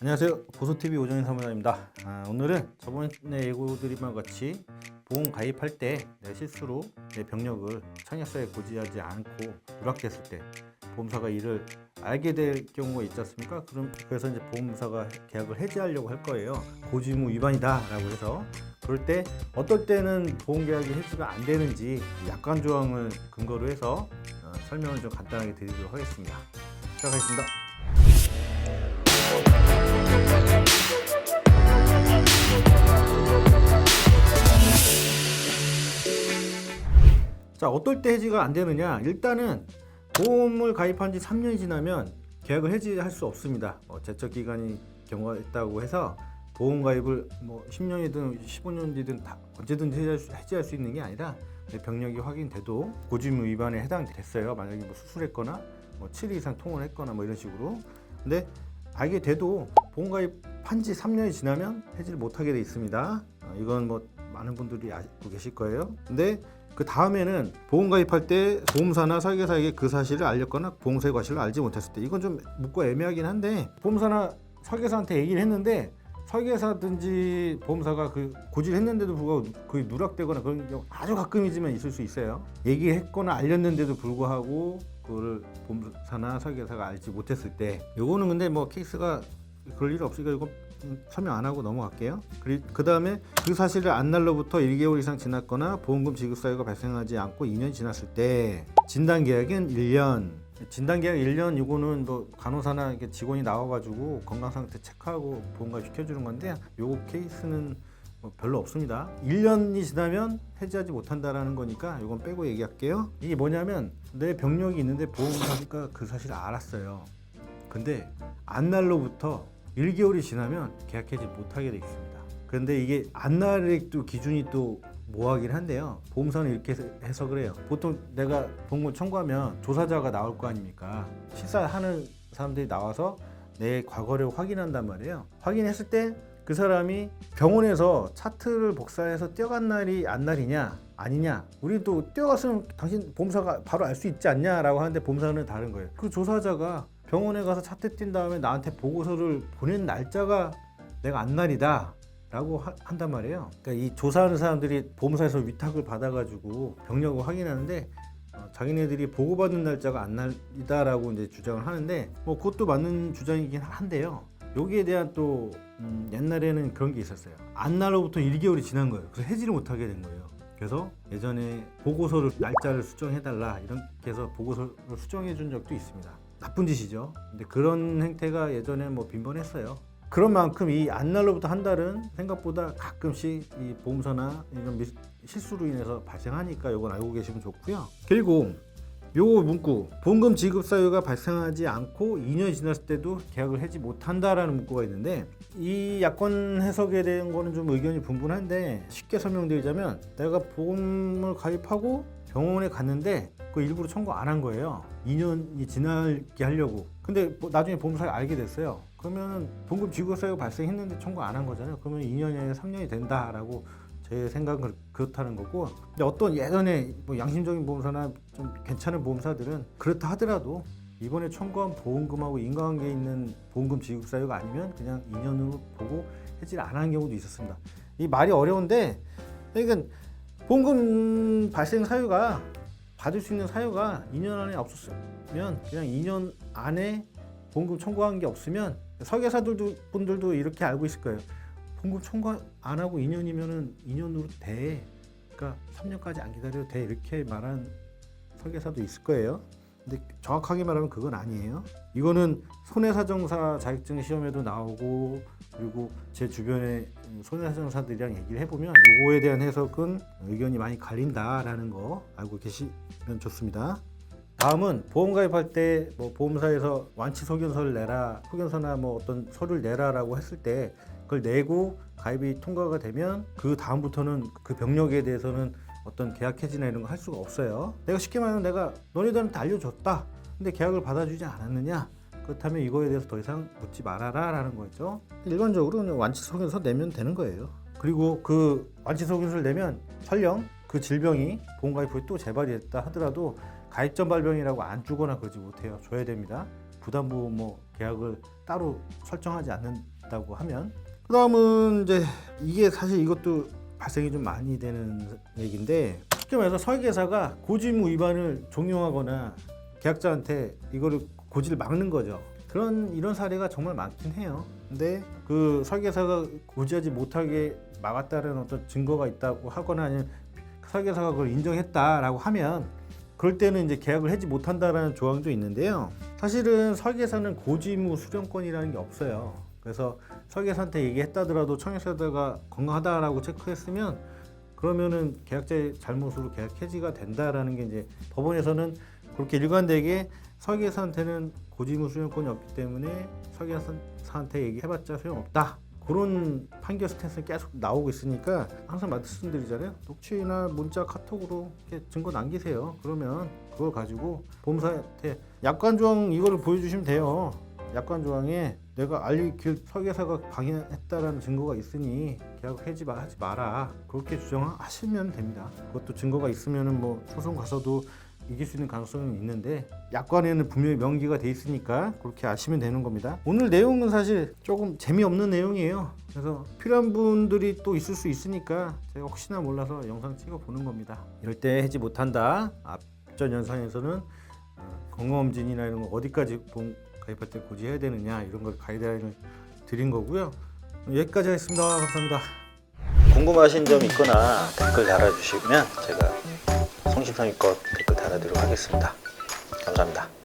안녕하세요. 보소TV 오정인 사무장입니다. 오늘은 저번에 예고드린 것 같이 보험 가입할 때 내 실수로 내 병력을 청약서에 고지하지 않고 누락됐을 때 보험사가 이를 알게 될 경우가 있지 않습니까? 그래서 이제 보험사가 계약을 해지하려고 할 거예요. 고지의무 위반이다 라고 해서. 그럴 때 어떨 때는 보험계약이 해지가 안 되는지 약관 조항을 근거로 해서 설명을 좀 간단하게 드리도록 하겠습니다. 시작하겠습니다. 자, 어떨 때 해지가 안 되느냐? 일단은 보험을 가입한 지 3년이 지나면 계약을 해지할 수 없습니다. 제적 기간이 경과했다고 해서 보험 가입을 10년이든 15년 뒤든 다 언제든지 해지할 수 있는 게 아니라 병력이 확인돼도 고지의무 위반에 해당됐어요. 만약에 수술했거나 7일 이상 통원을 했거나 이런 식으로. 근데 알게 돼도 보험 가입한 지 3년이 지나면 해지를 못하게 돼 있습니다. 이건 많은 분들이 알고 계실 거예요. 근데 그 다음에는 보험 가입할 때 보험사나 설계사에게 그 사실을 알렸거나 보험사의 과실을 알지 못했을 때, 이건 좀 묻고 애매하긴 한데 보험사나 설계사한테 얘기를 했는데 설계사든지 보험사가 그 고지를 했는데도 불구하고 거의 누락되거나 그런 경우 아주 가끔이지만 있을 수 있어요. 얘기했거나 알렸는데도 불구하고 그거를 보험사나 설계사가 알지 못했을 때, 요거는 근데 케이스가 그럴 일 없으니까 이거 설명 안 하고 넘어갈게요. 그 다음에 그 사실을 안 날로부터 1개월 이상 지났거나 보험금 지급 사유가 발생하지 않고 2년이 지났을 때, 진단계약은 1년. 진단계약 1년, 이거는 간호사나 직원이 나와가지고 건강상태 체크하고 보험가입 시켜주는 건데, 요거 케이스는 별로 없습니다. 1년이 지나면 해지하지 못한다라는 거니까 이건 빼고 얘기할게요. 이게 뭐냐면 내 병력이 있는데 보험사가 그 사실을 알았어요. 근데 안날로부터 1개월이 지나면 계약 해지 못하게 돼 있습니다. 그런데 이게 안날의 또 기준이 또 모호하긴 한데요. 보험사는 이렇게 해석을 해요. 보통 내가 보험금 청구하면 조사자가 나올 거 아닙니까? 실사하는 사람들이 나와서 내 과거를 확인한단 말이에요. 확인했을 때 그 사람이 병원에서 차트를 복사해서 뛰어간 날이 안날이냐 아니냐, 우리 또 뛰어갔으면 당신 보험사가 바로 알 수 있지 않냐 라고 하는데, 보험사는 다른 거예요. 그 조사자가 병원에 가서 차트 뛴 다음에 나한테 보고서를 보낸 날짜가 내가 안날이다 라고 한단 말이에요. 그러니까 이 조사하는 사람들이 보험사에서 위탁을 받아가지고 병력을 확인하는데 자기네들이 보고받은 날짜가 안날이다 라고 이제 주장을 하는데, 그것도 맞는 주장이긴 한데요. 여기에 대한 또 옛날에는 그런 게 있었어요. 안날로부터 1개월이 지난 거예요. 그래서 해지를 못하게 된 거예요. 그래서 예전에 보고서를 날짜를 수정해달라 이렇게 해서 보고서를 수정해 준 적도 있습니다. 나쁜 짓이죠. 근데 그런 행태가 예전에 빈번했어요. 그런 만큼 이 안날로부터 한 달은 생각보다 가끔씩 이 보험사나 이런 실수로 인해서 발생하니까 이건 알고 계시면 좋고요. 그리고 요 문구, 보험금 지급 사유가 발생하지 않고 2년이 지났을 때도 계약을 해지 못한다라는 문구가 있는데, 이 약관 해석에 대한 거는 좀 의견이 분분한데, 쉽게 설명드리자면 내가 보험을 가입하고 병원에 갔는데 그 일부러 청구 안 한 거예요. 2년이 지나게 하려고. 근데 나중에 보험사가 알게 됐어요. 그러면 보험금 지급 사유가 발생했는데 청구 안 한 거잖아요. 그러면 2년이 아니라 3년이 된다라고 제 생각은 그렇다는 거고. 근데 어떤 예전에 양심적인 보험사나 좀 괜찮은 보험사들은 그렇다 하더라도 이번에 청구한 보험금하고 인과관계 있는 보험금 지급 사유가 아니면 그냥 2년으로 보고 해지를 안 한 경우도 있었습니다. 이 말이 어려운데, 그러니까 보험금 발생 사유가, 받을 수 있는 사유가 2년 안에 없었으면 그냥 2년 안에 보험금 청구한 게 없으면, 설계사분들도 이렇게 알고 있을 거예요. 보험금 청구 안 하고 2년이면은 2년으로 돼. 그러니까 3년까지 안 기다려도 돼. 이렇게 말한 설계사도 있을 거예요. 근데 정확하게 말하면 그건 아니에요. 이거는 손해사정사 자격증 시험에도 나오고, 그리고 제 주변에 손해사정사들이랑 얘기를 해보면 요거에 대한 해석은 의견이 많이 갈린다라는 거 알고 계시면 좋습니다. 다음은 보험 가입할 때 보험사에서 완치 소견서를 내라, 소견서나 어떤 서류를 내라라고 했을 때 그걸 내고 가입이 통과가 되면 그 다음부터는 그 병력에 대해서는 어떤 계약 해지나 이런 거 할 수가 없어요. 내가 쉽게 말하면 내가 너네들한테 알려줬다. 근데 계약을 받아주지 않았느냐? 그렇다면 이거에 대해서 더 이상 묻지 말아라 라는 거죠. 일반적으로 완치 소견서 내면 되는 거예요. 그리고 그 완치 소견서를 내면 설령 그 질병이 보험 가입 후에 또 재발이 됐다 하더라도 가입 전 발병이라고 안 주거나 그러지 못해요. 줘야 됩니다. 부담보 계약을 따로 설정하지 않는다고 하면, 그 다음은 이제 이게 사실 이것도 발생이 좀 많이 되는 얘기인데, 쉽게 말해서 설계사가 고지의무 위반을 종용하거나 계약자한테 이거를 고지를 막는 거죠. 이런 사례가 정말 많긴 해요. 근데 그 설계사가 고지하지 못하게 막았다는 어떤 증거가 있다고 하거나 아니면 설계사가 그걸 인정했다라고 하면, 그럴 때는 이제 계약을 해지 못한다라는 조항도 있는데요. 사실은 설계사는 고지의무 수령권이라는 게 없어요. 그래서 설계사한테 얘기했다더라도 청약서에다가 건강하다라고 체크했으면, 그러면은 계약자의 잘못으로 계약 해지가 된다라는 게 이제 법원에서는 그렇게 일관되게 설계사한테는 고지의무 수령권이 없기 때문에 설계사한테 얘기해봤자 소용없다, 그런 판결 스탠스는 계속 나오고 있으니까 항상 말씀드리잖아요. 녹취나 문자, 카톡으로 이렇게 증거 남기세요. 그러면 그걸 가지고 보험사한테 약관조항 이거를 보여주시면 돼요. 약관조항에 내가 알리길 설계사가 방해했다라는 증거가 있으니 계약 해지하지 마라, 그렇게 주장하시면 됩니다. 그것도 증거가 있으면은 뭐 소송 가서도 이길 수 있는 가능성은 있는데, 약관에는 분명히 명기가 돼 있으니까 그렇게 아시면 되는 겁니다. 오늘 내용은 사실 조금 재미없는 내용이에요. 그래서 필요한 분들이 또 있을 수 있으니까 제가 혹시나 몰라서 영상 찍어 보는 겁니다. 이럴 때 해지 못한다, 앞전 영상에서는 건강검진이나 이런 거 어디까지 보험 가입할 때 고지해야 되느냐, 이런 걸 가이드라인을 드린 거고요. 여기까지 하겠습니다. 감사합니다. 궁금하신 점 있거나 댓글 달아주시면 제가 성심성의껏 댓글 달아드리도록 하겠습니다. 감사합니다.